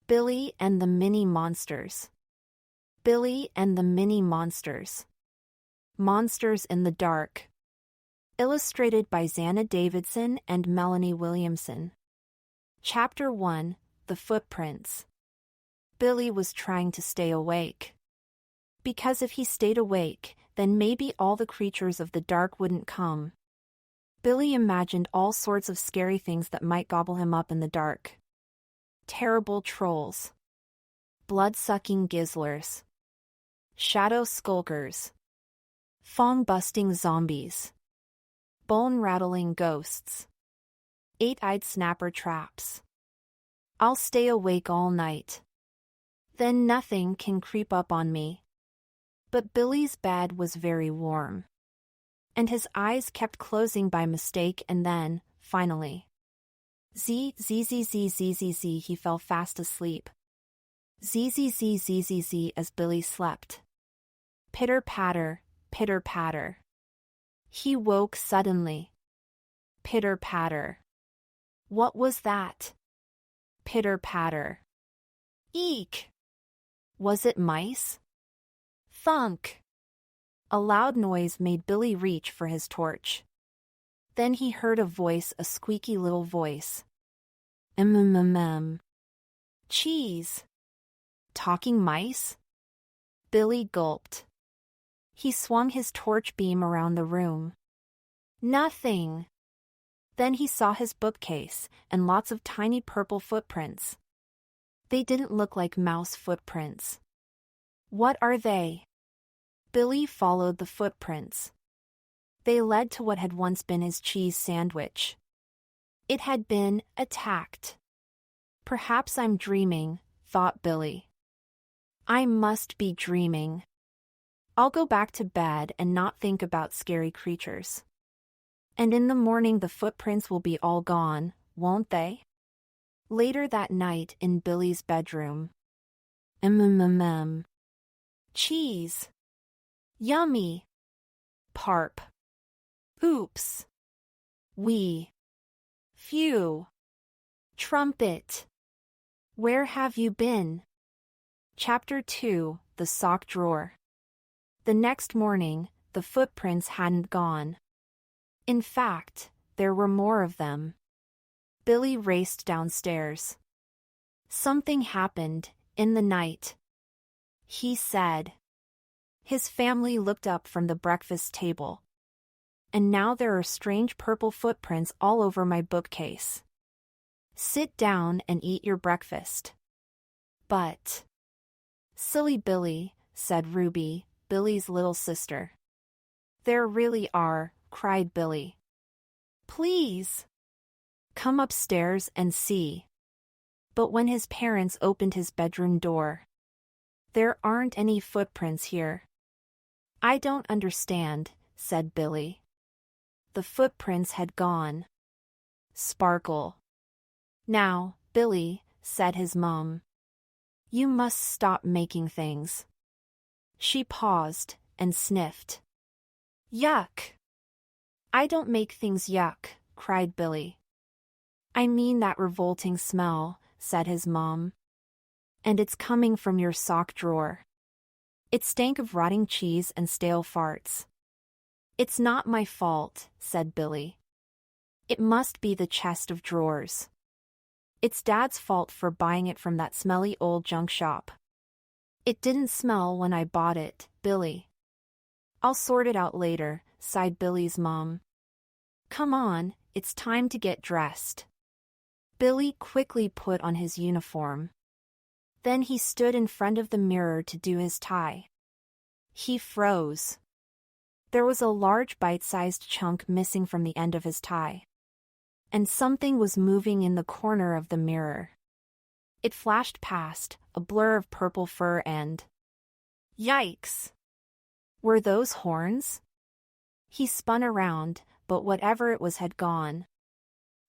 Billy and the Mini Monsters. Billy and the Mini Monsters. Monsters in the Dark. Illustrated by Zanna Davidson and Melanie Williamson. Chapter 1, The Footprints. Billy was trying to stay awake. Because if he stayed awake, then maybe all the creatures of the dark wouldn't come. Billy imagined all sorts of scary things that might gobble him up in the dark. Terrible trolls. Blood-sucking gizzlers. Shadow skulkers. Fong-busting zombies. Bone-rattling ghosts. Eight-eyed snapper traps. I'll stay awake all night. Then nothing can creep up on me. But Billy's bed was very warm. And his eyes kept closing by mistake and then, finally. Z, he fell fast asleep. Z, as Billy slept. Pitter-patter, pitter-patter. He woke suddenly. Pitter-patter. What was that? Pitter-patter. Eek! Was it mice? Thunk! A loud noise made Billy reach for his torch. Then he heard a voice, a squeaky little voice. Cheese! Talking mice? Billy gulped. He swung his torch beam around the room. Nothing! Then he saw his bookcase, and lots of tiny purple footprints. They didn't look like mouse footprints. What are they? Billy followed the footprints. They led to what had once been his cheese sandwich. It had been attacked. Perhaps I'm dreaming, thought Billy. I must be dreaming. I'll go back to bed and not think about scary creatures. And in the morning the footprints will be all gone, won't they? Later that night in Billy's bedroom. Cheese. Yummy. Parp. Oops. Wee. Phew. Trumpet. Where have you been? Chapter 2, The Sock Drawer. The next morning, the footprints hadn't gone. In fact, there were more of them. Billy raced downstairs. Something happened, in the night. He said. His family looked up from the breakfast table. And now there are strange purple footprints all over my bookcase. Sit down and eat your breakfast. But. Silly Billy, said Ruby, Billy's little sister. There really are, cried Billy. Please. Come upstairs and see. But when his parents opened his bedroom door. There aren't any footprints here. I don't understand, said Billy. The footprints had gone. Sparkle. Now, Billy, said his mom. You must stop making things. She paused and sniffed. Yuck! I don't make things yuck, cried Billy. I mean that revolting smell, said his mom. And it's coming from your sock drawer. It stank of rotting cheese and stale farts. It's not my fault, said Billy. It must be the chest of drawers. It's Dad's fault for buying it from that smelly old junk shop. It didn't smell when I bought it, Billy. I'll sort it out later, sighed Billy's mom. Come on, it's time to get dressed. Billy quickly put on his uniform. Then he stood in front of the mirror to do his tie. He froze. There was a large bite-sized chunk missing from the end of his tie. And something was moving in the corner of the mirror. It flashed past, a blur of purple fur and... Yikes! Were those horns? He spun around, but whatever it was had gone.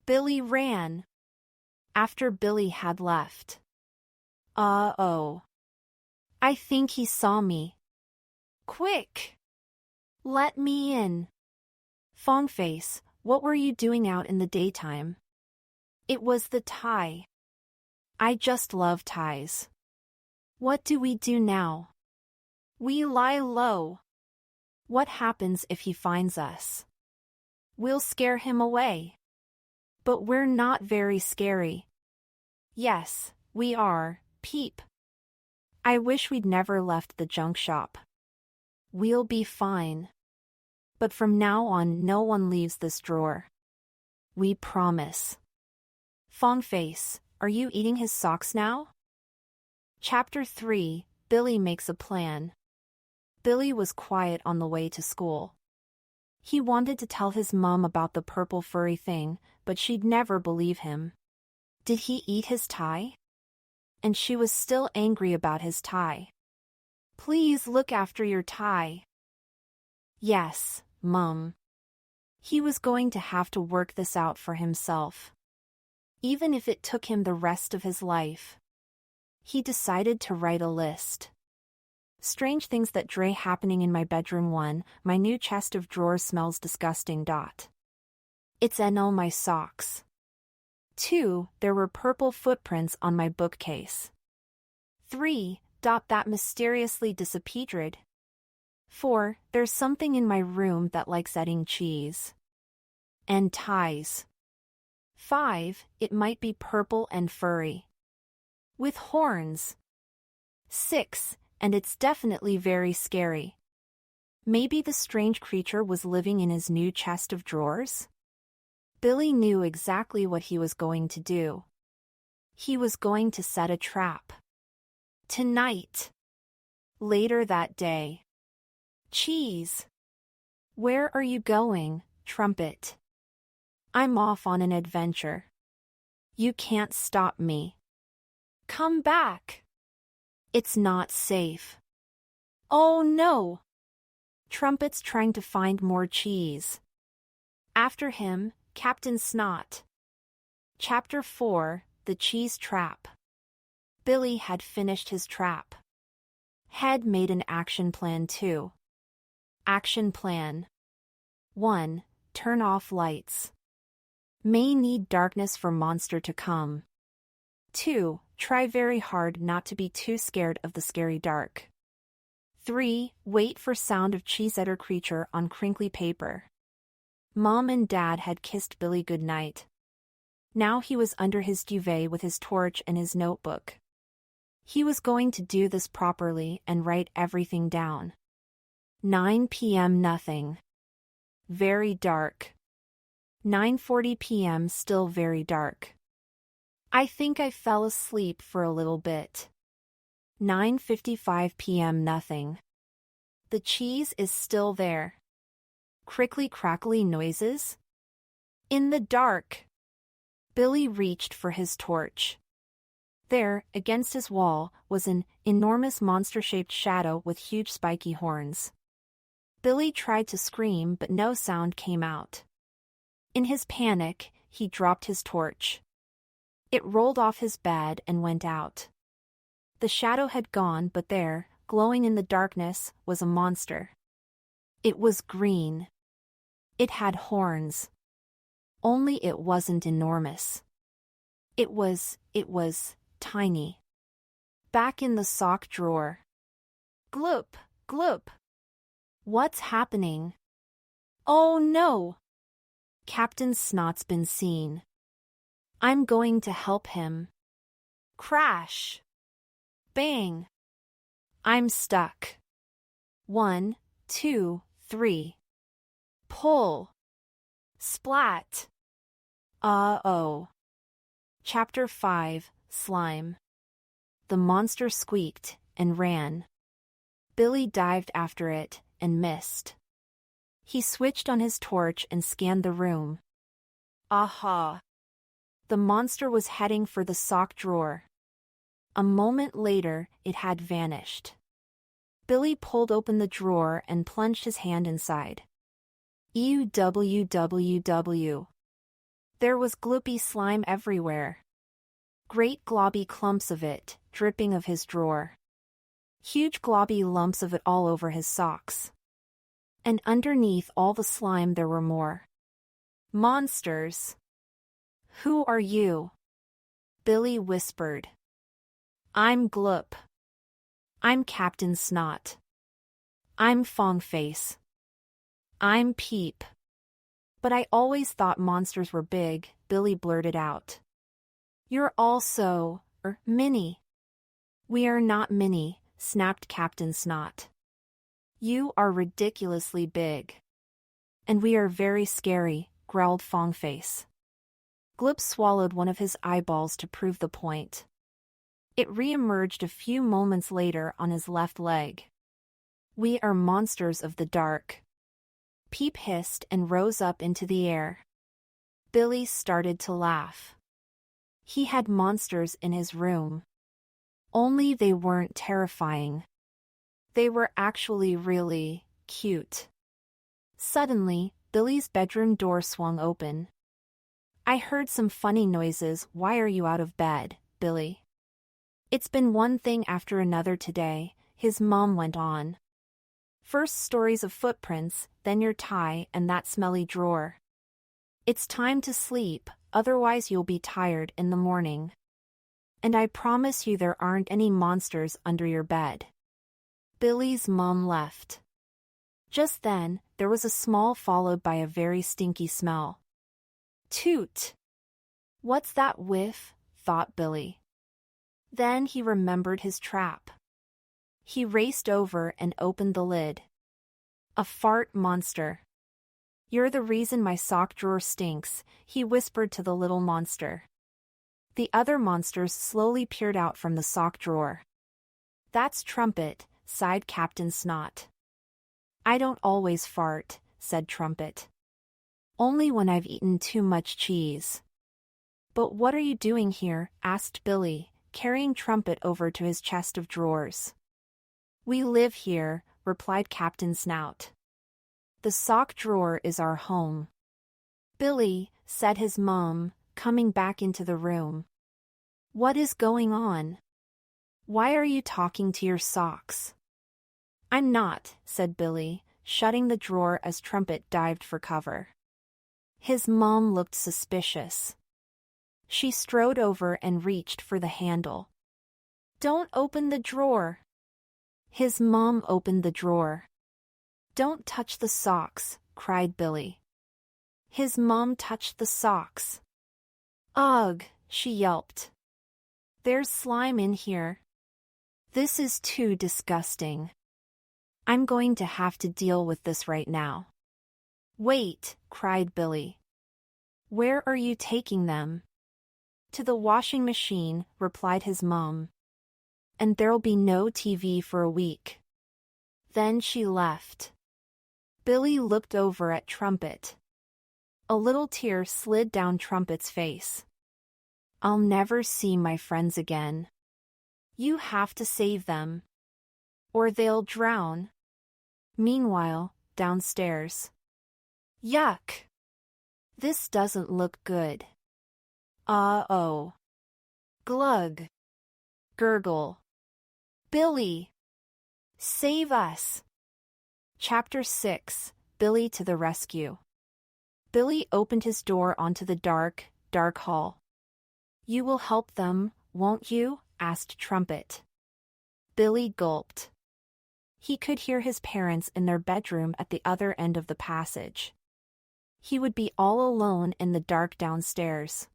Billy ran. After Billy had left. Uh-oh. I think he saw me. Quick! Let me in. Fongface, what were you doing out in the daytime? It was the tie. I just love ties. What do we do now? We lie low. What happens if he finds us? We'll scare him away. But we're not very scary. Yes, we are, Peep. I wish we'd never left the junk shop. We'll be fine. But from now on no one leaves this drawer. We promise. Fongface, are you eating his socks now? Chapter 3, Billy makes a plan. Billy was quiet on the way to school. He wanted to tell his mom about the purple furry thing, but she'd never believe him. Did he eat his tie? And she was still angry about his tie. Please look after your tie. Yes, Mum. He was going to have to work this out for himself. Even if it took him the rest of his life. He decided to write a list. Strange things that dray happening in my bedroom. 1. My new chest of drawers smells disgusting. It's in all my socks. 2. There were purple footprints on my bookcase. 3. That mysteriously disappeared. 4. There's something in my room that likes eating cheese. And ties. 5. It might be purple and furry. With horns. 6. And it's definitely very scary. Maybe the strange creature was living in his new chest of drawers? Billy knew exactly what he was going to do. He was going to set a trap. Tonight. Later that day. Cheese. Where are you going, Trumpet? I'm off on an adventure. You can't stop me. Come back. It's not safe. Oh no! Trumpet's trying to find more cheese. After him, Captain Snot. Chapter 4, The Cheese Trap. Billy had finished his trap. Had made an action plan too. Action plan. 1. Turn off lights. May need darkness for monster to come. 2. Try very hard not to be too scared of the scary dark. 3. Wait for sound of cheese-eater creature on crinkly paper. Mom and Dad had kissed Billy goodnight. Now he was under his duvet with his torch and his notebook. He was going to do this properly and write everything down. 9 p.m. Nothing. Very dark. 9:40 p.m. Still very dark. I think I fell asleep for a little bit. 9:55 p.m. Nothing. The cheese is still there. Crickly crackly noises? In the dark. Billy reached for his torch. There, against his wall, was an enormous monster-shaped shadow with huge spiky horns. Billy tried to scream but no sound came out. In his panic, he dropped his torch. It rolled off his bed and went out. The shadow had gone, but there, glowing in the darkness, was a monster. It was green. It had horns. Only it wasn't enormous. It was tiny. Back in the sock drawer. Gloop, gloop. What's happening? Oh no! Captain Snot's been seen. I'm going to help him. Crash. Bang. I'm stuck. 1, 2, 3. Pull. Splat. Uh-oh. Chapter 5, Slime. The monster squeaked and ran. Billy dived after it and missed. He switched on his torch and scanned the room. Aha! The monster was heading for the sock drawer. A moment later, it had vanished. Billy pulled open the drawer and plunged his hand inside. Ew. There was gloopy slime everywhere. Great globby clumps of it, dripping of his drawer. Huge globby lumps of it all over his socks. And underneath all the slime there were more. Monsters. Who are you? Billy whispered. I'm Gloop. I'm Captain Snot. I'm Fongface. I'm Peep. But I always thought monsters were big, Billy blurted out. You're all so, mini. We are not mini, snapped Captain Snot. You are ridiculously big. And we are very scary, growled Fongface. Gloop swallowed one of his eyeballs to prove the point. It re-emerged a few moments later on his left leg. We are monsters of the dark. Peep hissed and rose up into the air. Billy started to laugh. He had monsters in his room. Only they weren't terrifying. They were actually really cute. Suddenly, Billy's bedroom door swung open. I heard some funny noises. Why are you out of bed, Billy? It's been one thing after another today, his mom went on. First stories of footprints, then your tie and that smelly drawer. It's time to sleep, otherwise you'll be tired in the morning. And I promise you there aren't any monsters under your bed. Billy's mom left. Just then, there was a smell followed by a very stinky smell. Toot! What's that whiff? Thought Billy. Then he remembered his trap. He raced over and opened the lid. A fart monster. You're the reason my sock drawer stinks, he whispered to the little monster. The other monsters slowly peered out from the sock drawer. That's Trumpet, sighed Captain Snot. I don't always fart, said Trumpet. Only when I've eaten too much cheese. But what are you doing here? Asked Billy, carrying Trumpet over to his chest of drawers. We live here, replied Captain Snout. The sock drawer is our home. Billy, said his mom, coming back into the room. What is going on? Why are you talking to your socks? I'm not, said Billy, shutting the drawer as Trumpet dived for cover. His mom looked suspicious. She strode over and reached for the handle. Don't open the drawer. His mom opened the drawer. Don't touch the socks, cried Billy. His mom touched the socks. Ugh, she yelped. There's slime in here. This is too disgusting. I'm going to have to deal with this right now. Wait, cried Billy. Where are you taking them? To the washing machine, replied his mom. And there'll be no TV for a week. Then she left. Billy looked over at Trumpet. A little tear slid down Trumpet's face. I'll never see my friends again. You have to save them. Or they'll drown. Meanwhile, downstairs. Yuck! This doesn't look good. Uh-oh. Glug. Gurgle. Billy! Save us! Chapter 6, Billy to the Rescue. Billy opened his door onto the dark, dark hall. You will help them, won't you? Asked Trumpet. Billy gulped. He could hear his parents in their bedroom at the other end of the passage. He would be all alone in the dark downstairs.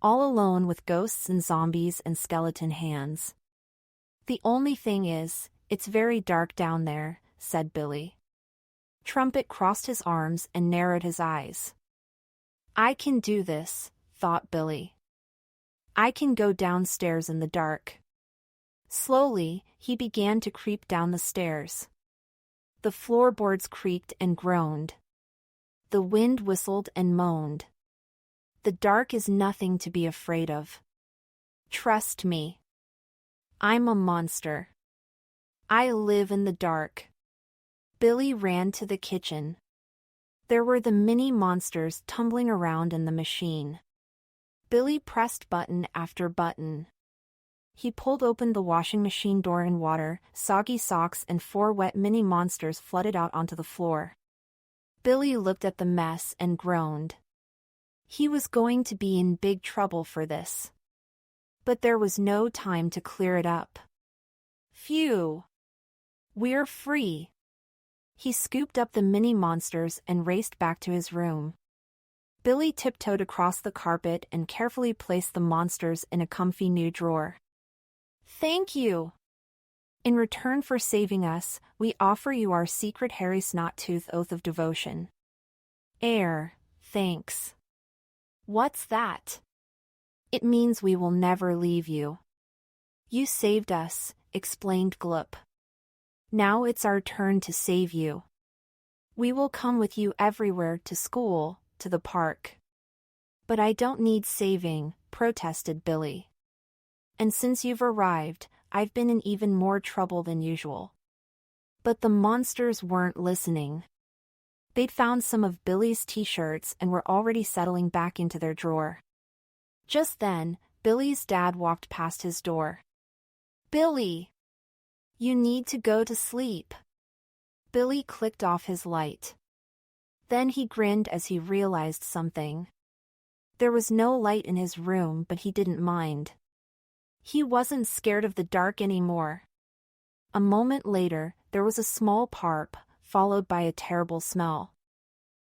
All alone with ghosts and zombies and skeleton hands. The only thing is, it's very dark down there, said Billy. Trumpet crossed his arms and narrowed his eyes. I can do this, thought Billy. I can go downstairs in the dark. Slowly, he began to creep down the stairs. The floorboards creaked and groaned. The wind whistled and moaned. The dark is nothing to be afraid of. Trust me. I'm a monster. I live in the dark. Billy ran to the kitchen. There were the mini monsters tumbling around in the machine. Billy pressed button after button. He pulled open the washing machine door and water, soggy socks and 4 wet mini monsters flooded out onto the floor. Billy looked at the mess and groaned. He was going to be in big trouble for this. But there was no time to clear it up. Phew! We're free. He scooped up the mini monsters and raced back to his room. Billy tiptoed across the carpet and carefully placed the monsters in a comfy new drawer. Thank you! In return for saving us, we offer you our secret hairy snot-tooth oath of devotion. Thanks. What's that? It means we will never leave you. You saved us, explained Gloop. Now it's our turn to save you. We will come with you everywhere, to school, to the park. But I don't need saving, protested Billy. And since you've arrived, I've been in even more trouble than usual. But the monsters weren't listening. They'd found some of Billy's t-shirts and were already settling back into their drawer. Just then, Billy's dad walked past his door. Billy! You need to go to sleep. Billy clicked off his light. Then he grinned as he realized something. There was no light in his room, but he didn't mind. He wasn't scared of the dark anymore. A moment later, there was a small parp, followed by a terrible smell.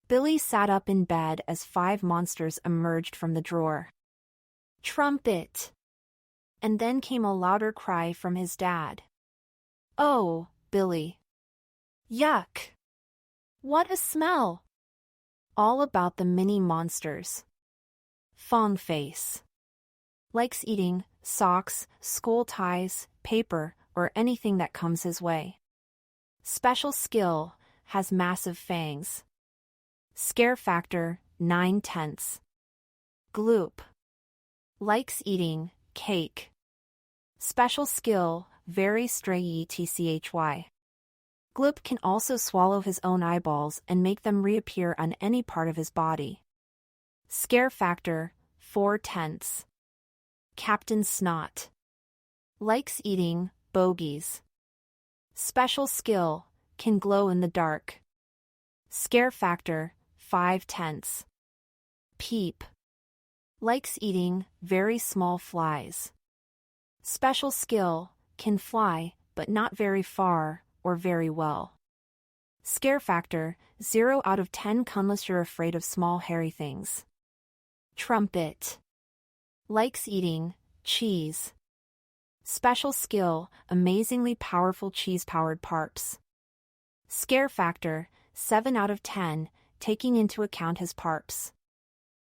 Billy sat up in bed as 5 monsters emerged from the drawer. Trumpet! And then came a louder cry from his dad. Oh, Billy. Yuck! What a smell! All about the mini monsters. Fawn face. Likes eating socks, school ties, paper, or anything that comes his way. Special skill, has massive fangs. Scare factor, 9/10. Gloop. Likes eating cake. Special skill, very stray tchy. Gloop can also swallow his own eyeballs and make them reappear on any part of his body. Scare factor, 4/10. Captain Snot. Likes eating bogies. Special skill, can glow in the dark. Scare factor, 5/10. Peep. Likes eating very small flies. Special skill, can fly, but not very far, or very well. Scare factor, 0 out of 10 unless you're afraid of small hairy things. Trumpet. Likes eating cheese. Special skill, amazingly powerful cheese-powered parps. Scare factor, 7 out of 10, taking into account his parps.